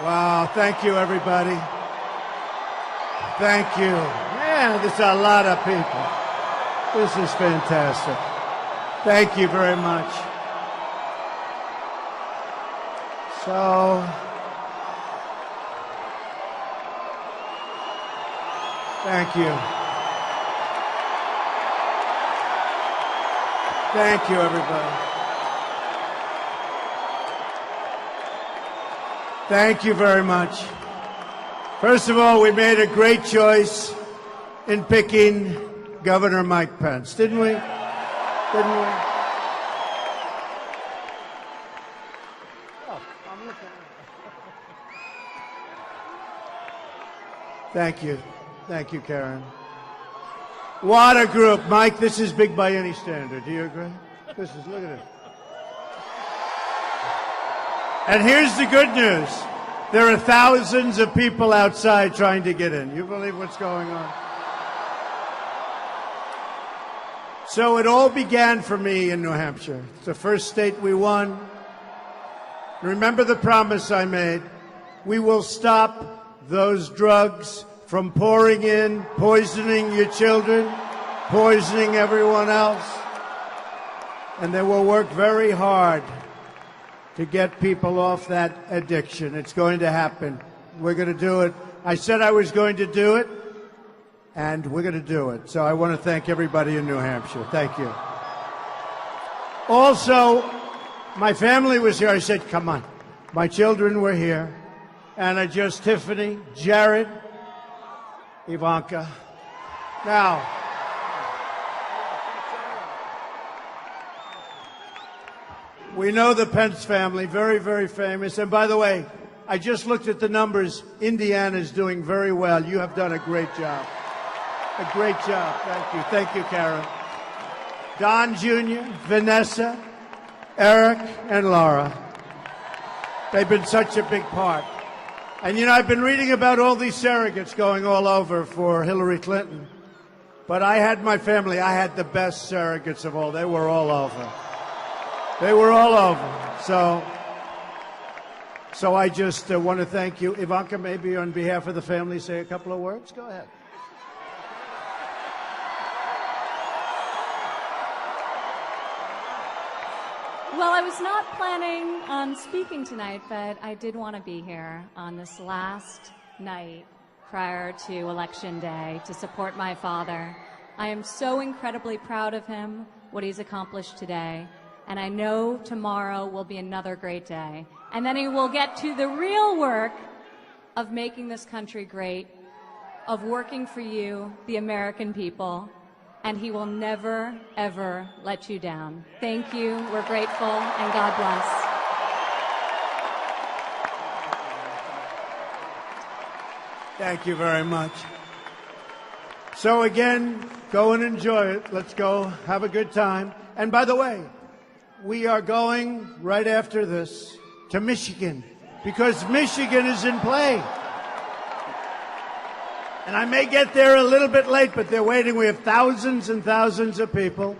Wow, thank you, everybody. Thank you. Man, there's a lot of people. This is fantastic. Thank you very much. So, thank you. Thank you, everybody. Thank you very much. First of all, we made a great choice in picking Governor Mike Pence, didn't we? Didn't we? Oh, I'm looking. Thank you. Thank you, Karen. What a group. Mike, this is big by any standard. Do you agree? Look at it. And here's the good news. There are thousands of people outside trying to get in. You believe what's going on? So it all began for me in New Hampshire. It's the first state we won. Remember the promise I made. We will stop those drugs from pouring in, poisoning your children, poisoning everyone else. And they will work very hard to get people off that addiction. It's going to happen. We're going to do it. I said I was going to do it, and we're going to do it. So I want to thank everybody in New Hampshire. Thank you. Also, my family was here. I said, come on. My children were here. And Tiffany, Jared, Ivanka. Now, we know the Pence family, very, very famous. And by the way, I just looked at the numbers. Indiana's doing very well. You have done a great job. A great job. Thank you. Thank you, Karen. Don Jr., Vanessa, Eric, and Laura. They've been such a big part. And, you know, I've been reading about all these surrogates going all over for Hillary Clinton. But I had my family. I had the best surrogates of all. They were all over. They were all over. So I just want to thank you. Ivanka, maybe on behalf of the family, say a couple of words. Go ahead. Well, I was not planning on speaking tonight, but I did want to be here on this last night prior to Election Day to support my father. I am so incredibly proud of him, what he's accomplished today. And I know tomorrow will be another great day. And then he will get to the real work of making this country great, of working for you, the American people. And he will never, ever let you down. Thank you. We're grateful. And God bless. Thank you very much. So again, go and enjoy it. Let's go have a good time. And by the way, we are going right after this to Michigan because Michigan is in play. And I may get there a little bit late, but they're waiting. We have thousands and thousands of people.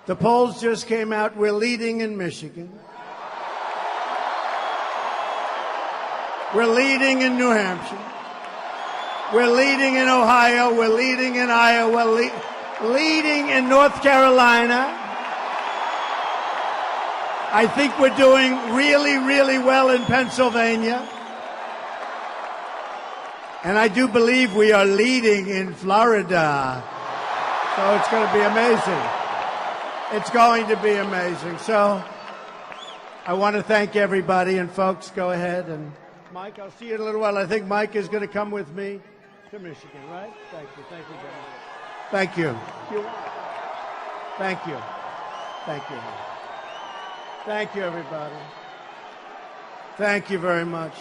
The polls just came out. We're leading in Michigan. We're leading in New Hampshire. We're leading in Ohio. We're leading in Iowa. Leading in North Carolina. I think we're doing really, really well in Pennsylvania. And I do believe we are leading in Florida. So it's going to be amazing. It's going to be amazing. So I want to thank everybody. And folks, go ahead. And Mike, I'll see you in a little while. I think Mike is going to come with me to Michigan, right? Thank you. Thank you, gentlemen. Thank you. Thank you. Thank you. Thank you, everybody. Thank you very much.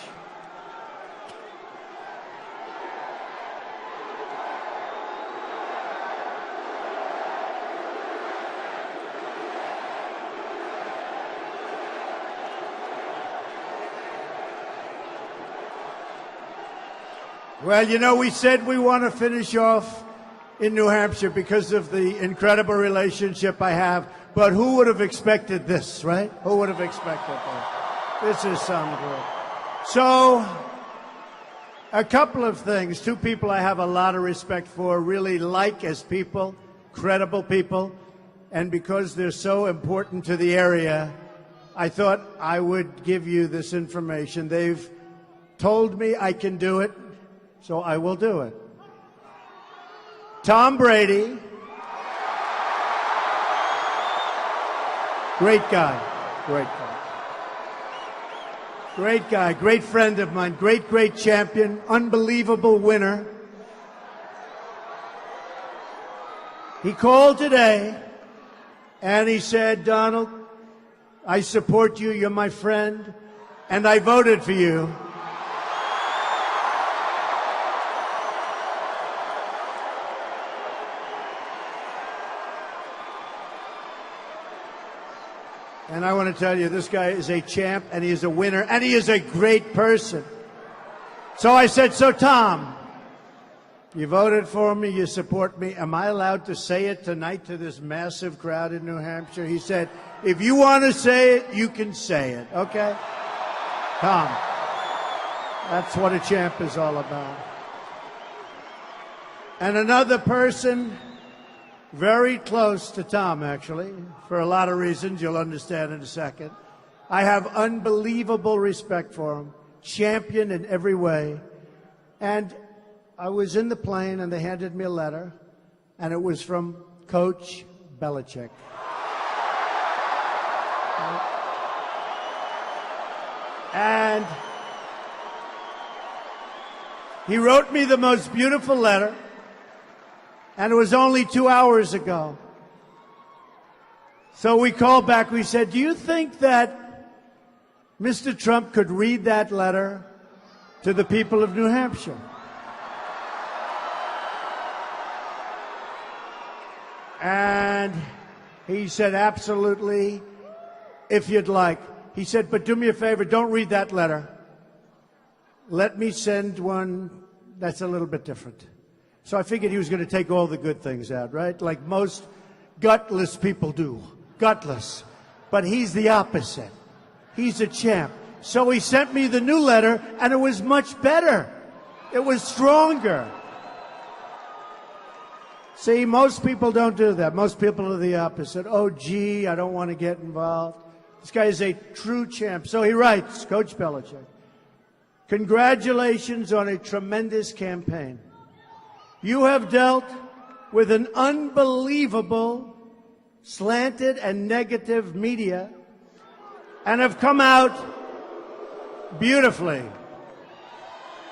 Well, you know, we said we want to finish off in New Hampshire because of the incredible relationship I have. But who would have expected this, right? Who would have expected this? This is some good. So, a couple of things. Two people I have a lot of respect for, really like as people, credible people, and because they're so important to the area, I thought I would give you this information. They've told me I can do it, so I will do it. Tom Brady, great guy, great guy. Great guy, great friend of mine, great champion, unbelievable winner. He called today and he said, Donald, I support you, you're my friend, and I voted for you. And I want to tell you, this guy is a champ, and he is a winner, and he is a great person. So I said, so Tom, you voted for me, you support me. Am I allowed to say it tonight to this massive crowd in New Hampshire? He said, if you want to say it, you can say it, okay? Tom, that's what a champ is all about. And another person very close to Tom, actually, for a lot of reasons you'll understand in a second. I have unbelievable respect for him, champion in every way. And I was in the plane and they handed me a letter, and it was from Coach Belichick. And he wrote me the most beautiful letter. And it was only 2 hours ago. So we called back. We said, do you think that Mr. Trump could read that letter to the people of New Hampshire? And he said, absolutely, if you'd like. He said, but do me a favor, don't read that letter. Let me send one that's a little bit different. So I figured he was going to take all the good things out, right? Like most gutless people do. Gutless. But he's the opposite. He's a champ. So he sent me the new letter, and it was much better. It was stronger. See, most people don't do that. Most people are the opposite. Oh, gee, I don't want to get involved. This guy is a true champ. So he writes, Coach Belichick, congratulations on a tremendous campaign. You have dealt with an unbelievable, slanted and negative media and have come out beautifully.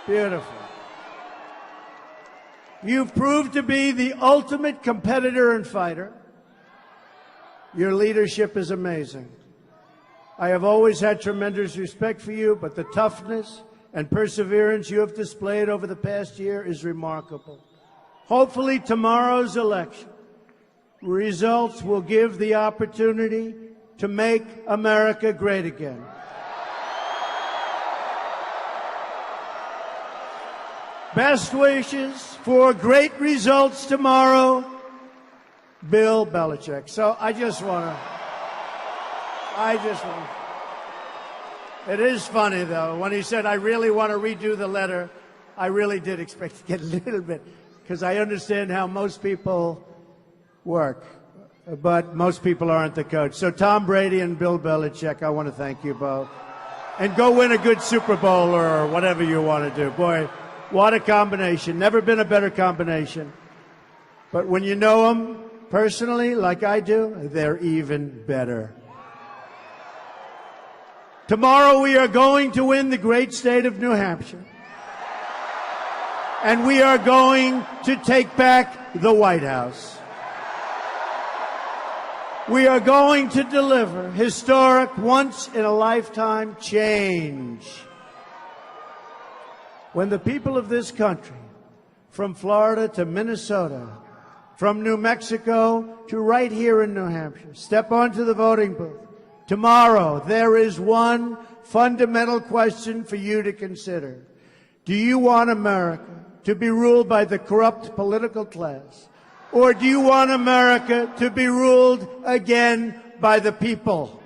Beautiful. You've proved to be the ultimate competitor and fighter. Your leadership is amazing. I have always had tremendous respect for you, but the toughness and perseverance you have displayed over the past year is remarkable. Hopefully tomorrow's election results will give the opportunity to make America great again. Best wishes for great results tomorrow, Bill Belichick. So I just want it is funny, though, when he said, I really want to redo the letter, I really did expect to get a little bit, because I understand how most people work, but most people aren't the coach. So Tom Brady and Bill Belichick, I want to thank you both. And go win a good Super Bowl or whatever you want to do. Boy, what a combination. Never been a better combination. But when you know them personally, like I do, they're even better. Tomorrow we are going to win the great state of New Hampshire. And we are going to take back the White House. We are going to deliver historic, once-in-a-lifetime change. When the people of this country, from Florida to Minnesota, from New Mexico to right here in New Hampshire, step onto the voting booth, tomorrow there is one fundamental question for you to consider. Do you want America to be ruled by the corrupt political class? Or do you want America to be ruled again by the people?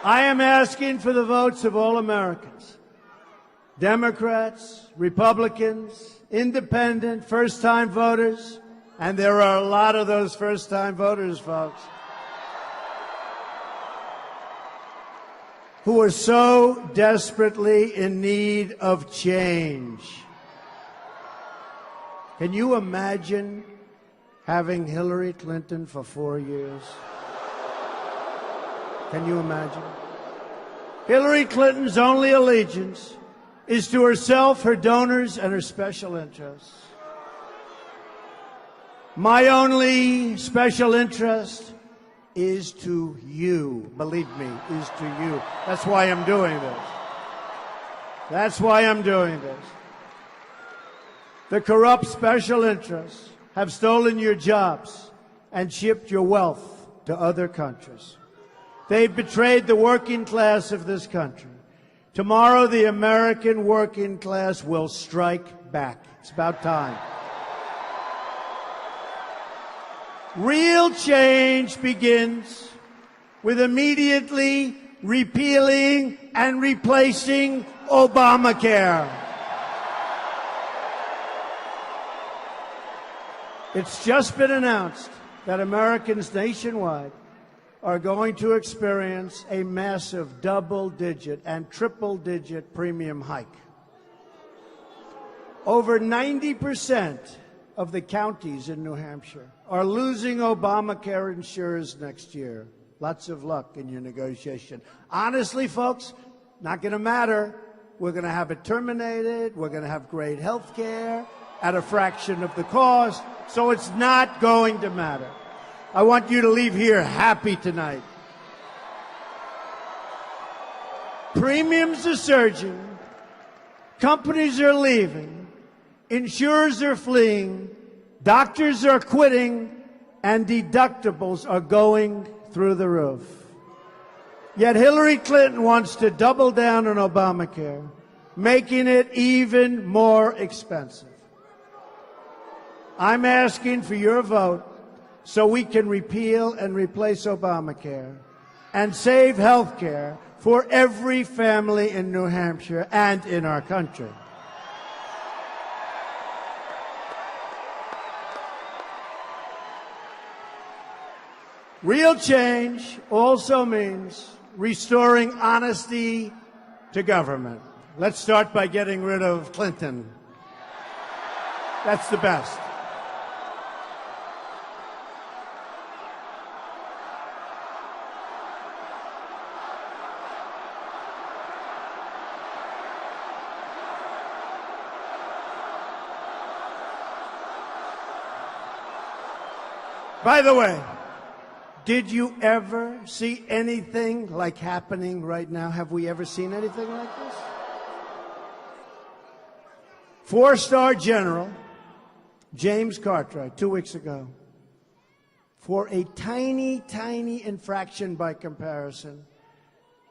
I am asking for the votes of all Americans, Democrats, Republicans, independent, first-time voters, and there are a lot of those first-time voters, folks, who are so desperately in need of change. Can you imagine having Hillary Clinton for 4 years? Can you imagine? Hillary Clinton's only allegiance is to herself, her donors, and her special interests. My only special interest is to you. Believe me, is to you. That's why I'm doing this. That's why I'm doing this. The corrupt special interests have stolen your jobs and shipped your wealth to other countries. They've betrayed the working class of this country. Tomorrow, the American working class will strike back. It's about time. Real change begins with immediately repealing and replacing Obamacare. It's just been announced that Americans nationwide are going to experience a massive double-digit and triple-digit premium hike. Over 90% of the counties in New Hampshire are losing Obamacare insurers next year. Lots of luck in your negotiation. Honestly, folks, not going to matter. We're going to have it terminated. We're going to have great health care at a fraction of the cost. So it's not going to matter. I want you to leave here happy tonight. Premiums are surging. Companies are leaving. Insurers are fleeing. Doctors are quitting. And deductibles are going through the roof. Yet Hillary Clinton wants to double down on Obamacare, making it even more expensive. I'm asking for your vote so we can repeal and replace Obamacare and save health care for every family in New Hampshire and in our country. Real change also means restoring honesty to government. Let's start by getting rid of Clinton. That's the best. By the way, did you ever see anything like happening right now? Have we ever seen anything like this? 4-star General James Cartwright, 2 weeks ago, for a tiny, tiny infraction by comparison,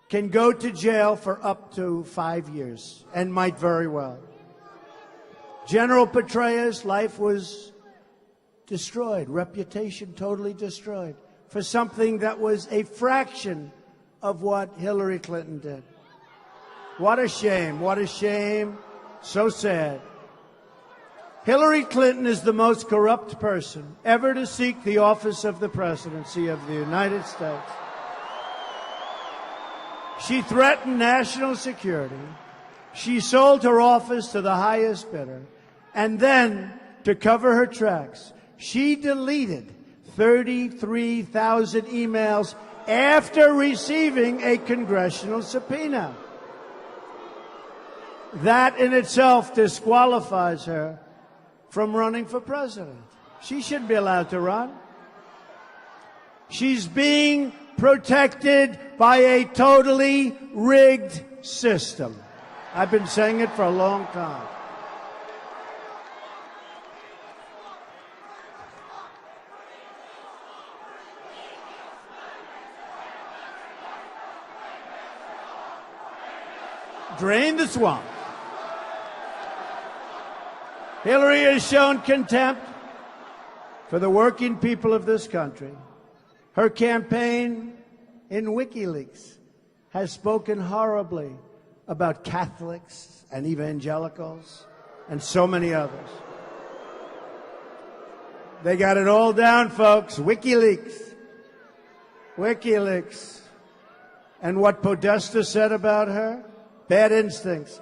can go to jail for up to 5 years and might very well. General Petraeus' life was destroyed, reputation totally destroyed, for something that was a fraction of what Hillary Clinton did. What a shame, what a shame, so sad. Hillary Clinton is the most corrupt person ever to seek the office of the presidency of the United States. She threatened national security. She sold her office to the highest bidder. And then, to cover her tracks, she deleted 33,000 emails after receiving a congressional subpoena. That in itself disqualifies her from running for president. She shouldn't be allowed to run. She's being protected by a totally rigged system. I've been saying it for a long time. Drain the swamp. Hillary has shown contempt for the working people of this country. Her campaign in WikiLeaks has spoken horribly about Catholics and evangelicals and so many others. They got it all down, folks. WikiLeaks. WikiLeaks. And what Podesta said about her? Bad instincts.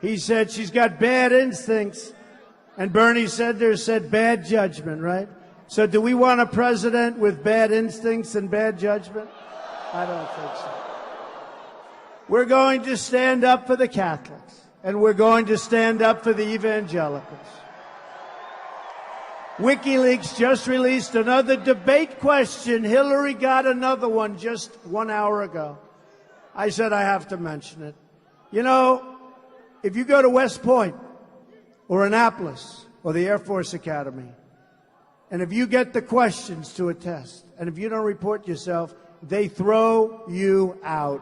He said she's got bad instincts. And Bernie Sanders said bad judgment, right? So do we want a president with bad instincts and bad judgment? I don't think so. We're going to stand up for the Catholics, and we're going to stand up for the evangelicals. WikiLeaks just released another debate question. Hillary got another one just 1 hour ago. I said I have to mention it. You know, if you go to West Point or Annapolis or the Air Force Academy, and if you get the questions to a test, and if you don't report yourself, they throw you out.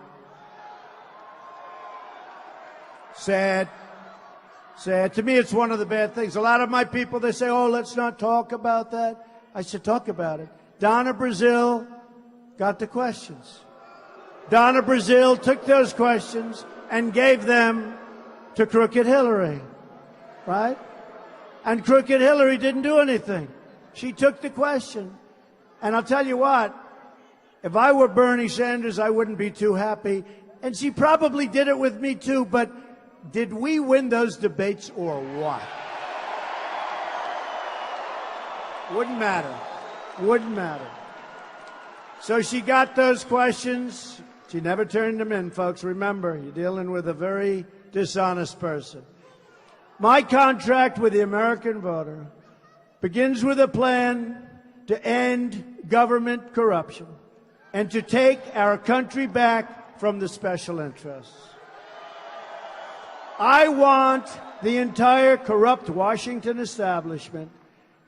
Sad. Sad. To me, it's one of the bad things. A lot of my people, they say, oh, let's not talk about that. I said, talk about it. Donna Brazile got the questions. Donna Brazile took those questions and gave them to Crooked Hillary, right? And Crooked Hillary didn't do anything. She took the question. And I'll tell you what, if I were Bernie Sanders, I wouldn't be too happy. And she probably did it with me too, but did we win those debates or what? Wouldn't matter. Wouldn't matter. So she got those questions. She never turned them in, folks. Remember, you're dealing with a very dishonest person. My contract with the American voter begins with a plan to end government corruption and to take our country back from the special interests. I want the entire corrupt Washington establishment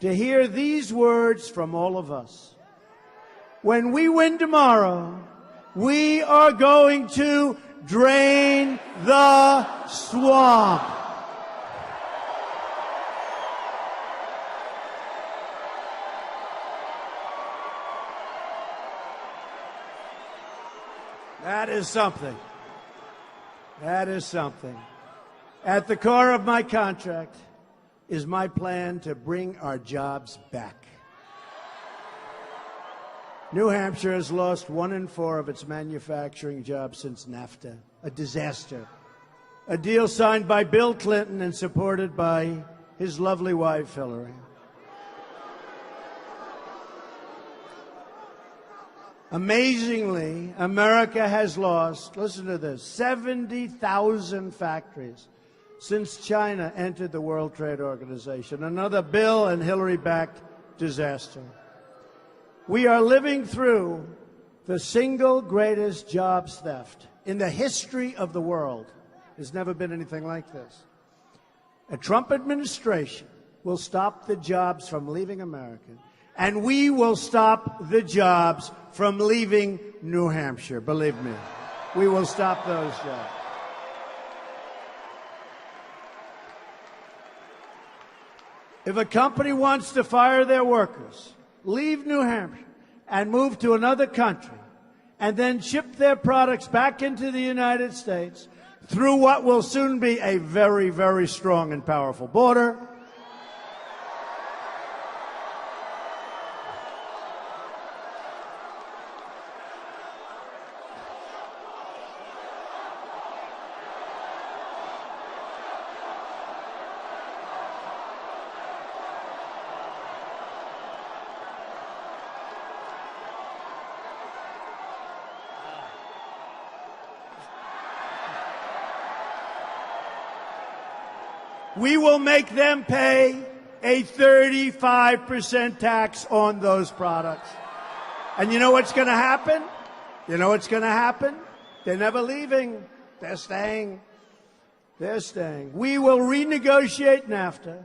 to hear these words from all of us. When we win tomorrow, we are going to drain the swamp. That is something. That is something. At the core of my contract is my plan to bring our jobs back. New Hampshire has lost 1 in 4 of its manufacturing jobs since NAFTA, a disaster. A deal signed by Bill Clinton and supported by his lovely wife, Hillary. Amazingly, America has lost, listen to this, 70,000 factories since China entered the World Trade Organization. Another Bill and Hillary-backed disaster. We are living through the single greatest jobs theft in the history of the world. There's never been anything like this. A Trump administration will stop the jobs from leaving America, and we will stop the jobs from leaving New Hampshire. Believe me, we will stop those jobs. If a company wants to fire their workers, leave New Hampshire and move to another country, and then ship their products back into the United States through what will soon be a very, very strong and powerful border, we will make them pay a 35% tax on those products. And you know what's going to happen? You know what's going to happen? They're never leaving. They're staying. They're staying. We will renegotiate NAFTA,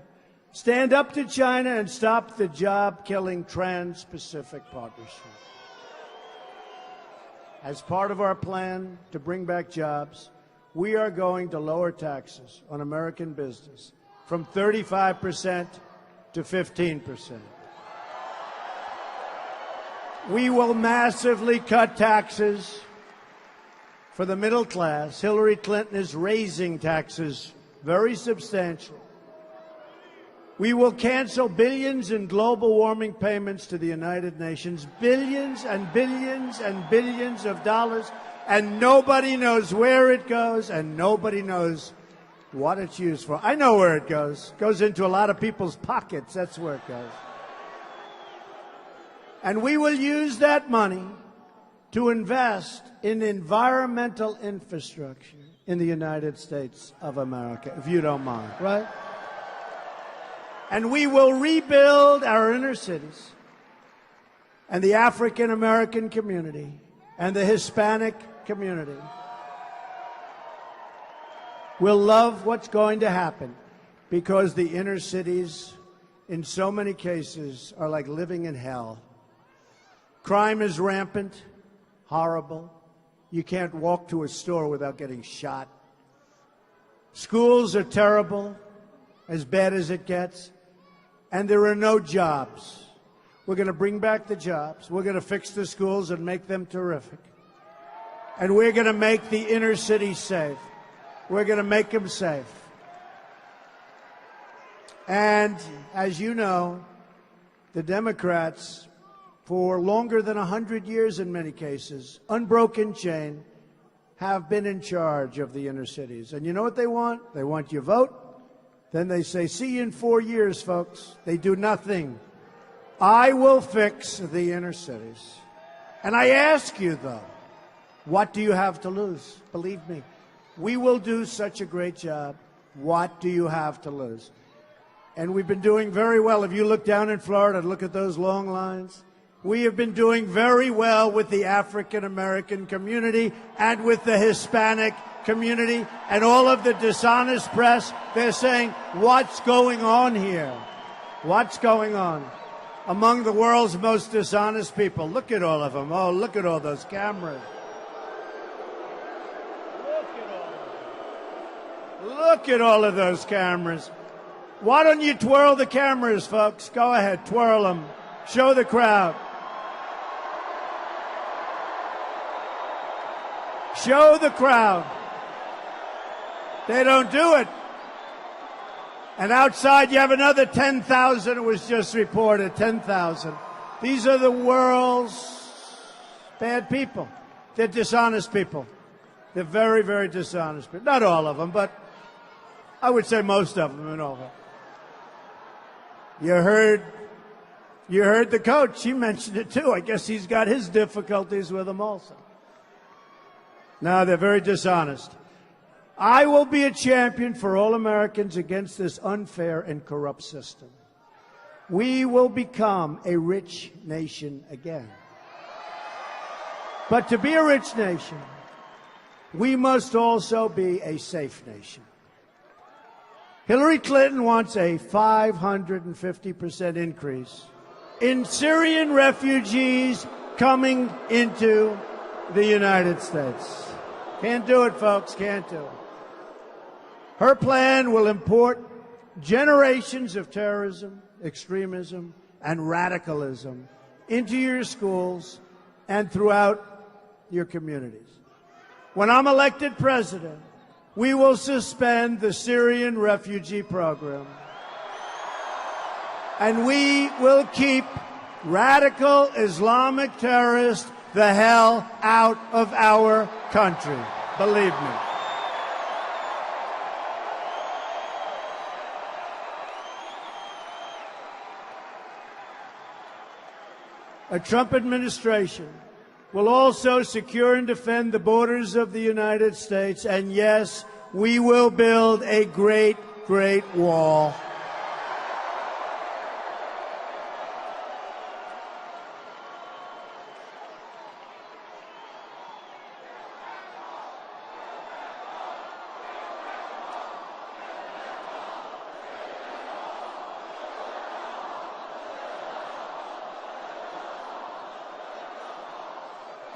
stand up to China, and stop the job-killing Trans-Pacific Partnership. As part of our plan to bring back jobs, we are going to lower taxes on American business from 35% to 15%. We will massively cut taxes for the middle class. Hillary Clinton is raising taxes very substantially. We will cancel billions in global warming payments to the United Nations, billions and billions and billions of dollars, and nobody knows where it goes, and nobody knows what it's used for. I know where it goes. It goes into a lot of people's pockets. That's where it goes. And we will use that money to invest in environmental infrastructure in the United States of America, if you don't mind, right? And we will rebuild our inner cities and the African American community and the Hispanic community will love what's going to happen, because the inner cities, in so many cases, are like living in hell. Crime is rampant, horrible. You can't walk to a store without getting shot. Schools are terrible, as bad as it gets. And there are no jobs. We're going to bring back the jobs. We're going to fix the schools and make them terrific. And we're going to make the inner city safe. We're going to make them safe. And as you know, the Democrats, for longer than 100 years in many cases, unbroken chain, have been in charge of the inner cities. And you know what they want? They want your vote. Then they say, see you in 4 years, folks. They do nothing. I will fix the inner cities. And I ask you, though, what do you have to lose? Believe me, we will do such a great job. What do you have to lose? And we've been doing very well. If you look down in Florida, look at those long lines. We have been doing very well with the African American community and with the Hispanic community, and all of the dishonest press. They're saying, what's going on here? What's going on? Among the world's most dishonest people. Look at all of them. Oh, look at all those cameras. Look at all of those cameras. Why don't you twirl the cameras, folks? Go ahead, twirl them. Show the crowd. Show the crowd. They don't do it. And outside you have another 10,000. It was just reported, 10,000. These are the world's bad people. They're dishonest people. They're very, very dishonest people. Not all of them, but I would say most of them and all of them. You heard the coach. He mentioned it too. I guess he's got his difficulties with them also. No, they're very dishonest. I will be a champion for all Americans against this unfair and corrupt system. We will become a rich nation again. But to be a rich nation, we must also be a safe nation. Hillary Clinton wants a 550% increase in Syrian refugees coming into the United States. Can't do it, folks, can't do it. Her plan will import generations of terrorism, extremism, and radicalism into your schools and throughout your communities. When I'm elected president, we will suspend the Syrian refugee program. And we will keep radical Islamic terrorists the hell out of our country. Believe me. A Trump administration will also secure and defend the borders of the United States. And yes, we will build a great, great wall.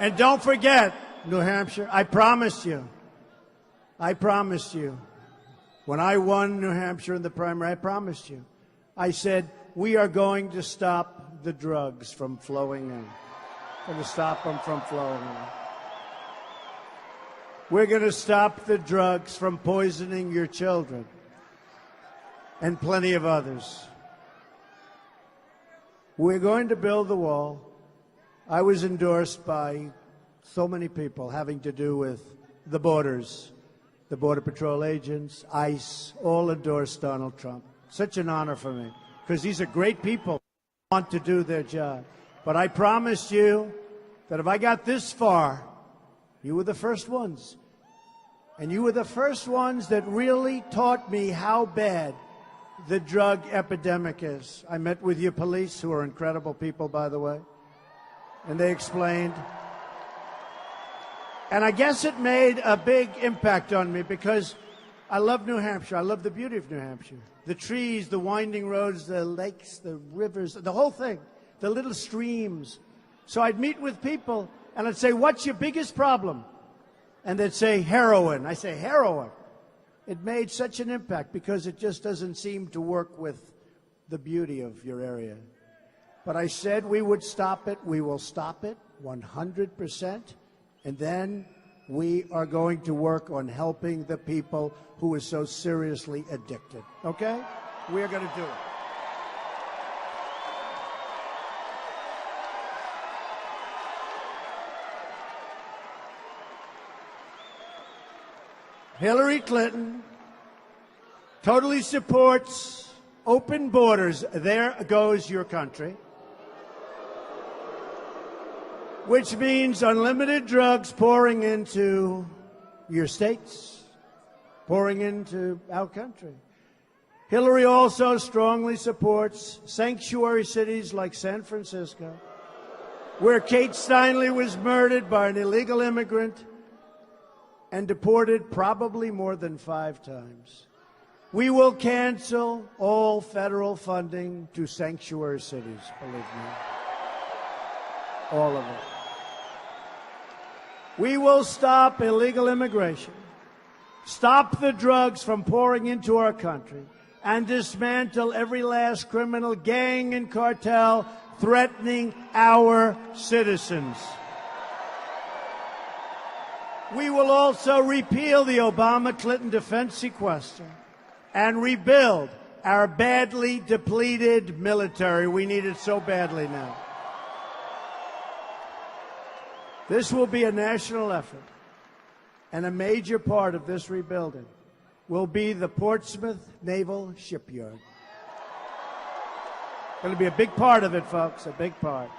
And don't forget, New Hampshire, I promised you, when I won New Hampshire in the primary, I promised you. I said, we are going to stop the drugs from flowing in. We're going to stop them from flowing in. We're going to stop the drugs from poisoning your children and plenty of others. We're going to build the wall. I was endorsed by so many people having to do with the borders, the Border Patrol agents, ICE, all endorsed Donald Trump. Such an honor for me, because these are great people who want to do their job. But I promised you that if I got this far, you were the first ones. And you were the first ones that really taught me how bad the drug epidemic is. I met with your police, who are incredible people, by the way, and they explained. And I guess it made a big impact on me because I love New Hampshire. I love the beauty of New Hampshire. The trees, the winding roads, the lakes, the rivers, the whole thing, the little streams. So I'd meet with people and I'd say, what's your biggest problem? And they'd say, heroin. I say, heroin. It made such an impact because it just doesn't seem to work with the beauty of your area. But I said we would stop it. We will stop it 100%. And then we are going to work on helping the people who are so seriously addicted. Okay? We are going to do it. Hillary Clinton totally supports open borders. There goes your country. Which means unlimited drugs pouring into your states, pouring into our country. Hillary also strongly supports sanctuary cities like San Francisco, where Kate Steinle was murdered by an illegal immigrant and deported probably more than 5 times. We will cancel all federal funding to sanctuary cities, believe me. All of it. We will stop illegal immigration, stop the drugs from pouring into our country, and dismantle every last criminal gang and cartel threatening our citizens. We will also repeal the Obama-Clinton defense sequester and rebuild our badly depleted military. We need it so badly now. This will be a national effort, and a major part of this rebuilding will be the Portsmouth Naval Shipyard. Going to be a big part of it, folks, a big part.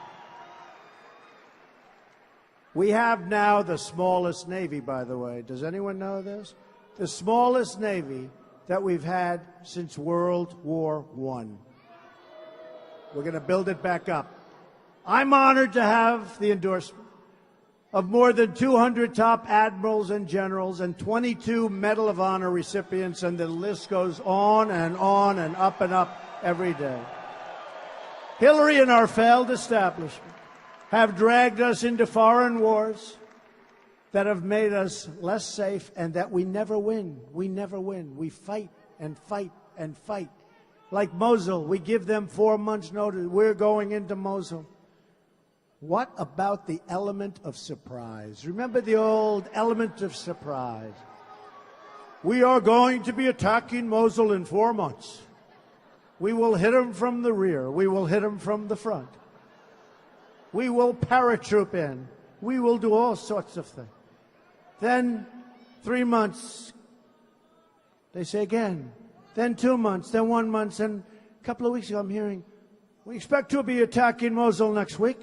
We have now the smallest Navy, by the way. Does anyone know this? The smallest Navy that we've had since World War I. We're going to build it back up. I'm honored to have the endorsement of more than 200 top admirals and generals and 22 Medal of Honor recipients, and the list goes on and up every day. Hillary and our failed establishment have dragged us into foreign wars that have made us less safe and that we never win. We never win. We fight and fight and fight. Like Mosul, we give them 4 months' notice. We're going into Mosul. What about the element of surprise? Remember the old element of surprise? We are going to be attacking Mosul in 4 months. We will hit them from the rear. We will hit them from the front. We will paratroop in. We will do all sorts of things. Then 3 months, they say again. Then 2 months, then 1 month, and a couple of weeks ago I'm hearing, we expect to be attacking Mosul next week.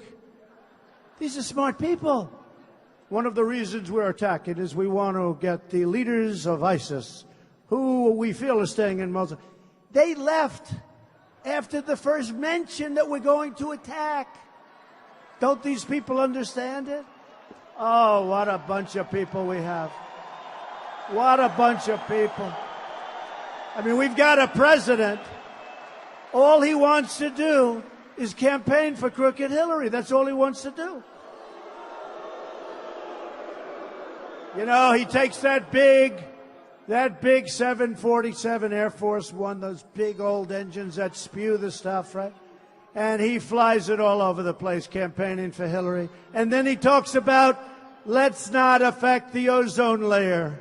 These are smart people. One of the reasons we're attacking is we want to get the leaders of ISIS, who we feel are staying in Mosul. They left after the first mention that we're going to attack. Don't these people understand it? Oh, what a bunch of people we have. What a bunch of people. I mean, we've got a president. All he wants to do is campaign for crooked Hillary. That's all he wants to do. You know, he takes that big 747 Air Force One, those big old engines that spew the stuff, right? And he flies it all over the place campaigning for Hillary. And then he talks about Let's not affect the ozone layer.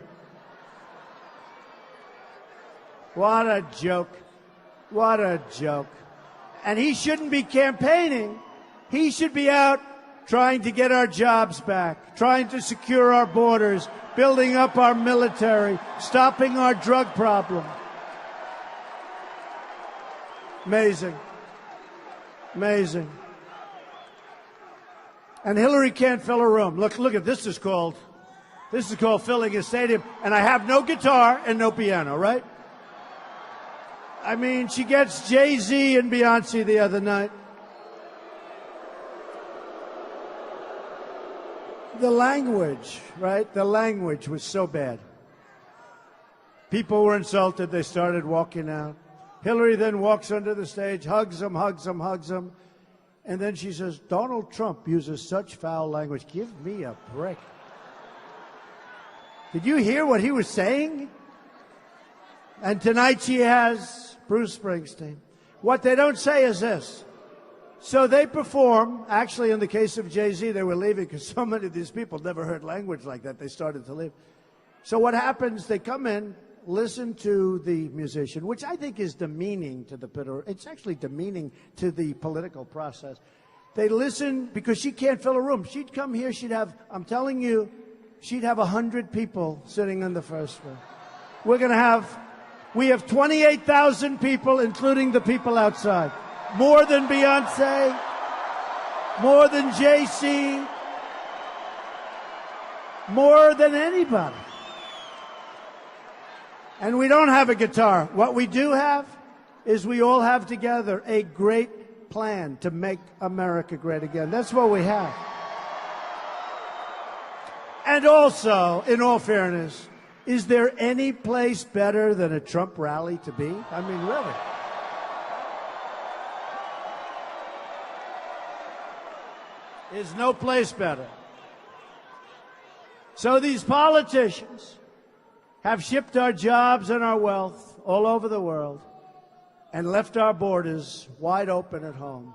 What a joke. What a joke. And he shouldn't be campaigning. He should be out trying to get our jobs back, trying to secure our borders, building up our military, stopping our drug problem. Amazing. Amazing. And Hillary can't fill a room. Look at this is called filling a stadium. And I have no guitar and no piano, right? I mean, she gets Jay-Z and Beyonce the other night. The language, right? The language was so bad. People were insulted. They started walking out. Hillary then walks onto the stage, hugs them. And then she says, Donald Trump uses such foul language. Give me a break. Did you hear what he was saying? And tonight she has Bruce Springsteen. What they don't say is this. So they perform. Actually, in the case of Jay-Z, they were leaving because so many of these people never heard language like that. They started to leave. So what happens, they come in, listen to the musician, which I think is demeaning to the it's actually demeaning to the political process. They listen because she can't fill a room. She'd come here, she'd have, I'm telling you, she'd have 100 people sitting in the first row. We have 28,000 people, including the people outside. More than Beyonce, more than Jay-Z, more than anybody. And we don't have a guitar. What we do have is we all have together a great plan to make America great again. That's what we have. And also, in all fairness, is there any place better than a Trump rally to be? I mean, really. There's no place better. So these politicians have shipped our jobs and our wealth all over the world and left our borders wide open at home.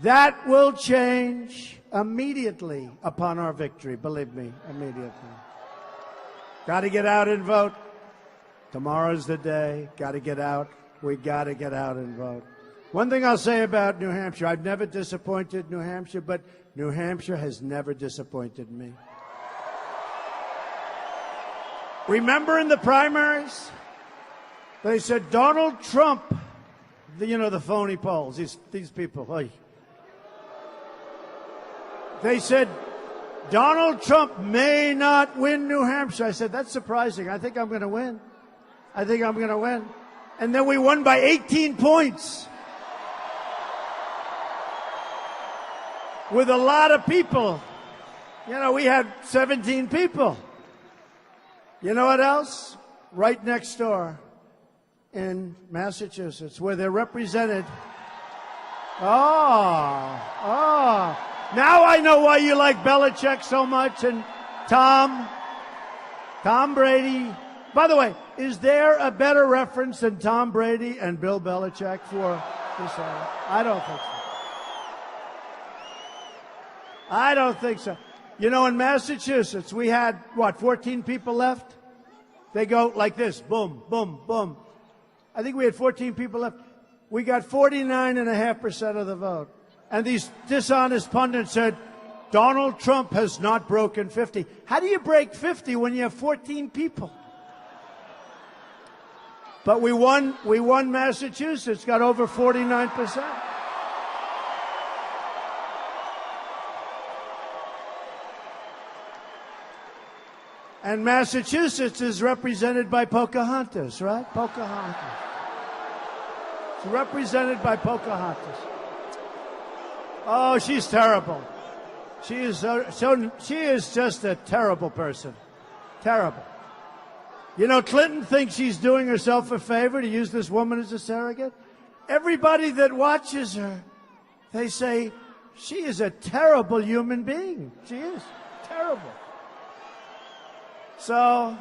That will change immediately upon our victory, believe me, immediately. Got to get out and vote. Tomorrow's the day. Got to get out. We got to get out and vote. One thing I'll say about New Hampshire, I've never disappointed New Hampshire, but New Hampshire has never disappointed me. Remember in the primaries, they said Donald Trump, the phony polls, these people, they said Donald Trump may not win New Hampshire. I said, that's surprising. I think I'm going to win. And then we won by 18 points. With a lot of people. We had 17 people. You know what else? Right next door in Massachusetts, where they're represented. Now I know why you like Belichick so much and Tom Brady. By the way, is there a better reference than Tom Brady and Bill Belichick for this? I don't think so. I don't think so. In Massachusetts, we had, 14 people left? They go like this, boom, boom, boom. I think we had 14 people left. We got 49.5% of the vote. And these dishonest pundits said, Donald Trump has not broken 50. How do you break 50 when you have 14 people? But we won Massachusetts, got over 49%. And Massachusetts is represented by Pocahontas, right? Pocahontas. It's represented by Pocahontas. Oh, she's terrible. She is she is just a terrible person. Terrible. Clinton thinks she's doing herself a favor to use this woman as a surrogate. Everybody that watches her, they say, she is a terrible human being. She is terrible. So,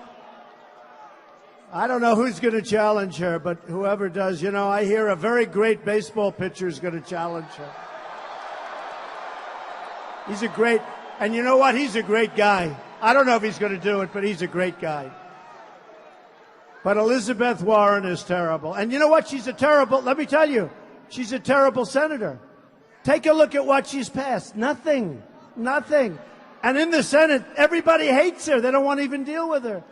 I don't know who's going to challenge her, but whoever does, I hear a very great baseball pitcher is going to challenge her. And you know what? He's a great guy. I don't know if he's going to do it, but he's a great guy. But Elizabeth Warren is terrible. And you know what? Let me tell you, she's a terrible senator. Take a look at what she's passed. Nothing. And in the Senate, everybody hates her. They don't want to even deal with her.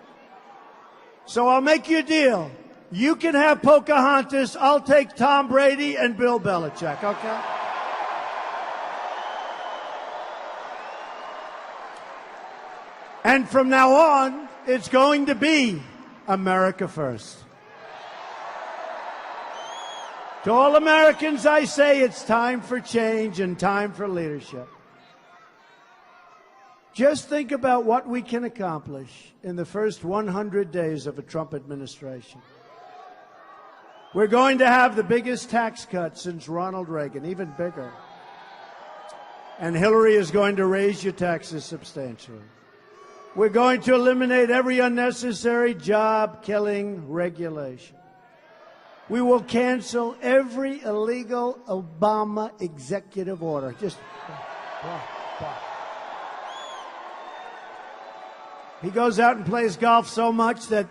So I'll make you a deal. You can have Pocahontas. I'll take Tom Brady and Bill Belichick, okay? And from now on, it's going to be America first. To all Americans, I say it's time for change and time for leadership. Just think about what we can accomplish in the first 100 days of a Trump administration. We're going to have the biggest tax cut since Ronald Reagan, even bigger. And Hillary is going to raise your taxes substantially. We're going to eliminate every unnecessary job-killing regulation. We will cancel every illegal Obama executive order. He goes out and plays golf so much that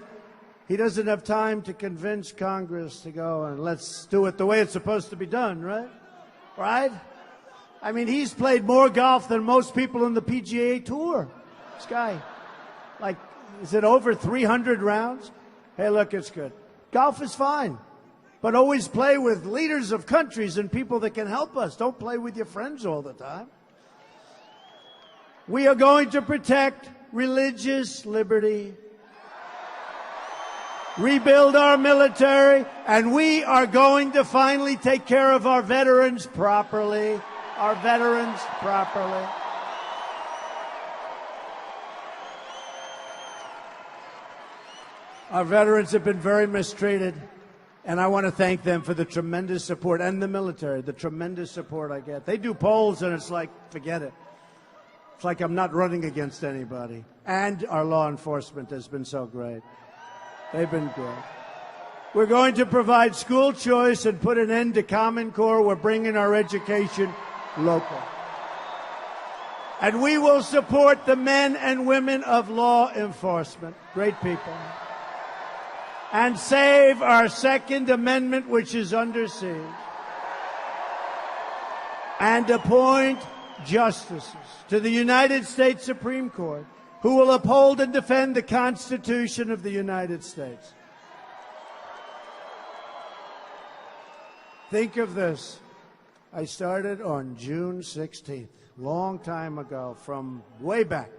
he doesn't have time to convince Congress to go and let's do it the way it's supposed to be done, right? Right? I mean, he's played more golf than most people in the PGA Tour. This guy, like, is it over 300 rounds? Hey, look, it's good. Golf is fine, but always play with leaders of countries and people that can help us. Don't play with your friends all the time. We are going to protect religious liberty, rebuild our military, and we are going to finally take care of our veterans properly. Our veterans properly. Our veterans have been very mistreated, and I want to thank them for the tremendous support, and the military, the tremendous support I get. They do polls, and it's like, forget it. It's like I'm not running against anybody. And our law enforcement has been so great. They've been great. We're going to provide school choice and put an end to Common Core. We're bringing our education local. And we will support the men and women of law enforcement. Great people. And save our Second Amendment, which is under siege. And appoint justices to the United States Supreme Court who will uphold and defend the Constitution of the United States. Think of this. I started on June 16th, long time ago, from way back.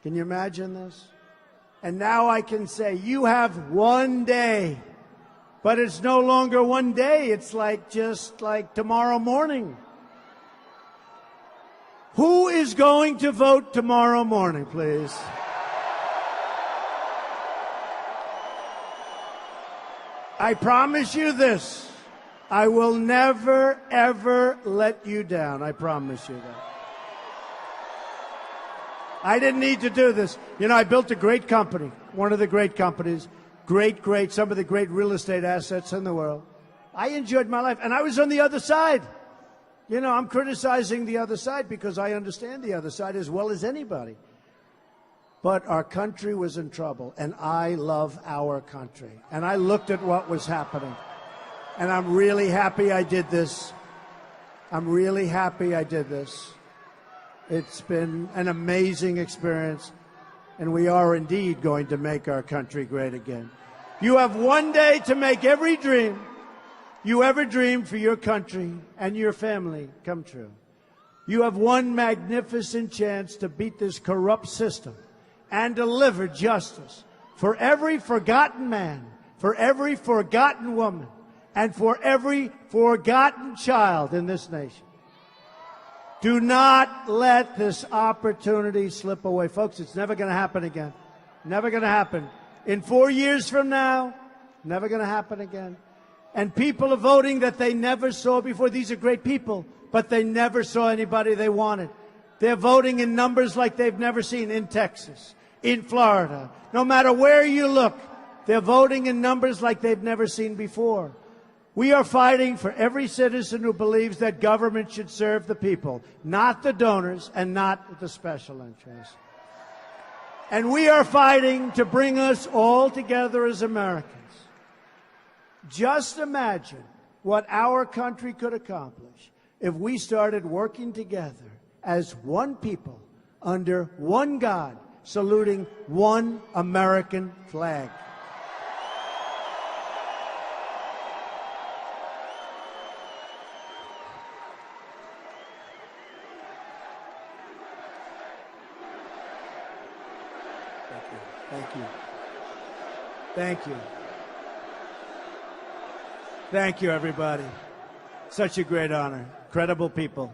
Can you imagine this? And now I can say, you have one day, but it's no longer one day. It's like just like tomorrow morning. Who is going to vote tomorrow morning, please? I promise you this. I will never, ever let you down. I promise you that. I didn't need to do this. You know, I built a great company, one of the great companies, some of the great real estate assets in the world. I enjoyed my life, and I was on the other side. You know, I'm criticizing the other side because I understand the other side as well as anybody. But our country was in trouble, and I love our country. And I looked at what was happening, and I'm really happy I did this. I'm really happy I did this. It's been an amazing experience, and we are indeed going to make our country great again. You have one day to make every dream you ever dreamed for your country and your family come true. You have one magnificent chance to beat this corrupt system and deliver justice for every forgotten man, for every forgotten woman, and for every forgotten child in this nation. Do not let this opportunity slip away. Folks, it's never going to happen again. Never going to happen. In 4 years from now, never going to happen again. And people are voting that they never saw before. These are great people, but they never saw anybody they wanted. They're voting in numbers like they've never seen in Texas, in Florida. No matter where you look, they're voting in numbers like they've never seen before. We are fighting for every citizen who believes that government should serve the people, not the donors and not the special interests. And we are fighting to bring us all together as Americans. Just imagine what our country could accomplish if we started working together as one people under one God, saluting one American flag. Thank you. Thank you. Thank you, everybody. Such a great honor. Incredible people.